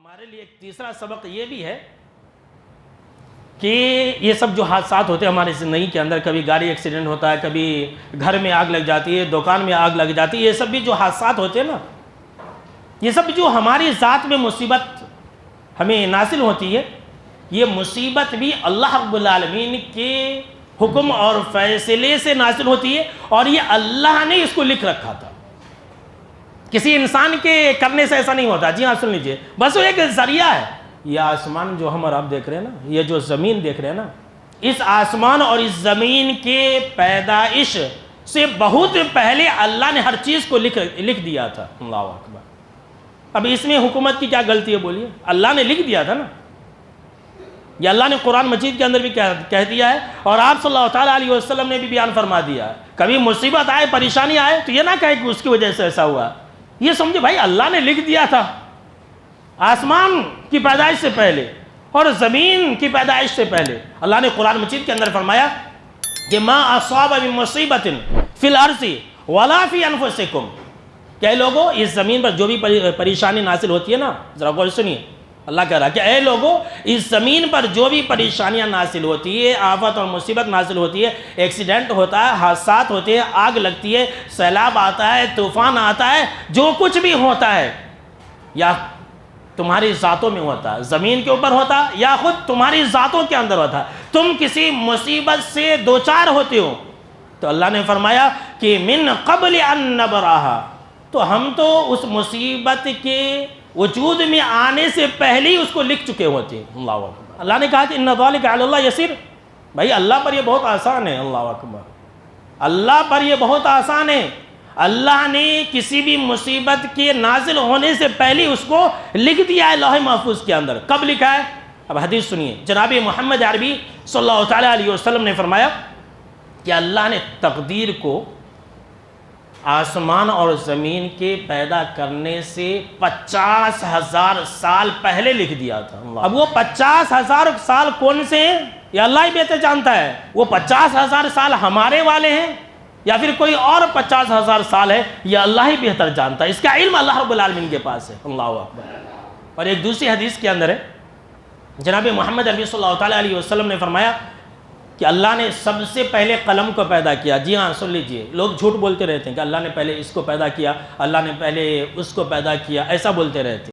ہمارے لیے ایک تیسرا سبق یہ بھی ہے کہ یہ سب جو حادثات ہوتے ہیں ہماری زندگی کے اندر، کبھی گاڑی ایکسیڈنٹ ہوتا ہے، کبھی گھر میں آگ لگ جاتی ہے، دکان میں آگ لگ جاتی ہے، یہ سب بھی جو حادثات ہوتے ہیں نا، یہ سب جو ہماری ذات میں مصیبت ہمیں نازل ہوتی ہے، یہ مصیبت بھی اللہ رب العالمین کے حکم اور فیصلے سے نازل ہوتی ہے، اور یہ اللہ نے اس کو لکھ رکھا تھا۔ کسی انسان کے کرنے سے ایسا نہیں ہوتا۔ جی ہاں، سن لیجئے، بس وہ ایک ذریعہ ہے۔ یہ آسمان جو ہم اور آپ دیکھ رہے ہیں نا، یہ جو زمین دیکھ رہے ہیں نا، اس آسمان اور اس زمین کے پیدائش سے بہت پہلے اللہ نے ہر چیز کو لکھ دیا تھا۔ اللہ اکبر۔ اب اس میں حکومت کی کیا غلطی ہے بولیے؟ اللہ نے لکھ دیا تھا نا۔ یہ اللہ نے قرآن مجید کے اندر بھی کہہ دیا ہے، اور آپ صلی اللہ تعالیٰ علیہ وسلم نے بھی بیان فرما دیا ہے۔ کبھی مصیبت آئے، پریشانی آئے تو یہ نہ کہے کہ اس کی وجہ سے ایسا ہوا، یہ سمجھے بھائی اللہ نے لکھ دیا تھا آسمان کی پیدائش سے پہلے اور زمین کی پیدائش سے پہلے۔ اللہ نے قرآن مجید کے اندر فرمایا کہ ما اصاب من مصیبت فی الارض ولا فی انفسکم، کہ اے لوگوں اس زمین پر جو بھی پریشانی نازل ہوتی ہے نا، ذرا غور سنیے، اللہ کہہ رہا ہے کہ اے لوگوں اس زمین پر جو بھی پریشانیاں نازل ہوتی ہے، آفت اور مصیبت نازل ہوتی ہے، ایکسیڈنٹ ہوتا ہے، حادثات ہوتے ہیں، آگ لگتی ہے، سیلاب آتا ہے، طوفان آتا ہے، جو کچھ بھی ہوتا ہے یا تمہاری ذاتوں میں ہوتا ہے، زمین کے اوپر ہوتا ہے، یا خود تمہاری ذاتوں کے اندر ہوتا ہے، تم کسی مصیبت سے دوچار ہوتے ہو، تو اللہ نے فرمایا کہ من قبل ان نبرہا، تو ہم تو اس مصیبت کے وجود میں آنے سے پہلے ہی اس کو لکھ چکے ہوتے ہیں۔ اللہ اکبر۔ اللہ نے کہا کہ ان ذالک علی اللہ یسیر، بھائی اللہ پر یہ بہت آسان ہے۔ اللہ اکبر۔ اللہ پر یہ بہت آسان ہے۔ اللہ نے کسی بھی مصیبت کے نازل ہونے سے پہلے اس کو لکھ دیا ہے لوح محفوظ کے اندر۔ کب لکھا ہے؟ اب حدیث سنیے، جناب محمد عربی صلی اللہ تعالیٰ علیہ وسلم نے فرمایا کہ اللہ نے تقدیر کو آسمان اور زمین کے پیدا کرنے سے 50,000 سال پہلے لکھ دیا تھا۔ اب وہ 50,000 سال کون سے ہیں یہ اللہ ہی بہتر جانتا ہے۔ وہ 50,000 سال ہمارے والے ہیں یا پھر کوئی اور 50,000 سال ہے، یہ اللہ ہی بہتر جانتا ہے۔ اس کا علم اللہ رب العالمین کے پاس ہے۔ اللہ اکبر۔ اور ایک دوسری حدیث کے اندر ہے، جناب محمد عربی صلی اللہ تعالیٰ علیہ وسلم نے فرمایا کہ اللہ نے سب سے پہلے قلم کو پیدا کیا۔ جی ہاں، سن لیجئے، لوگ جھوٹ بولتے رہتے ہیں کہ اللہ نے پہلے اس کو پیدا کیا، اللہ نے پہلے اس کو پیدا کیا، ایسا بولتے رہتے ہیں۔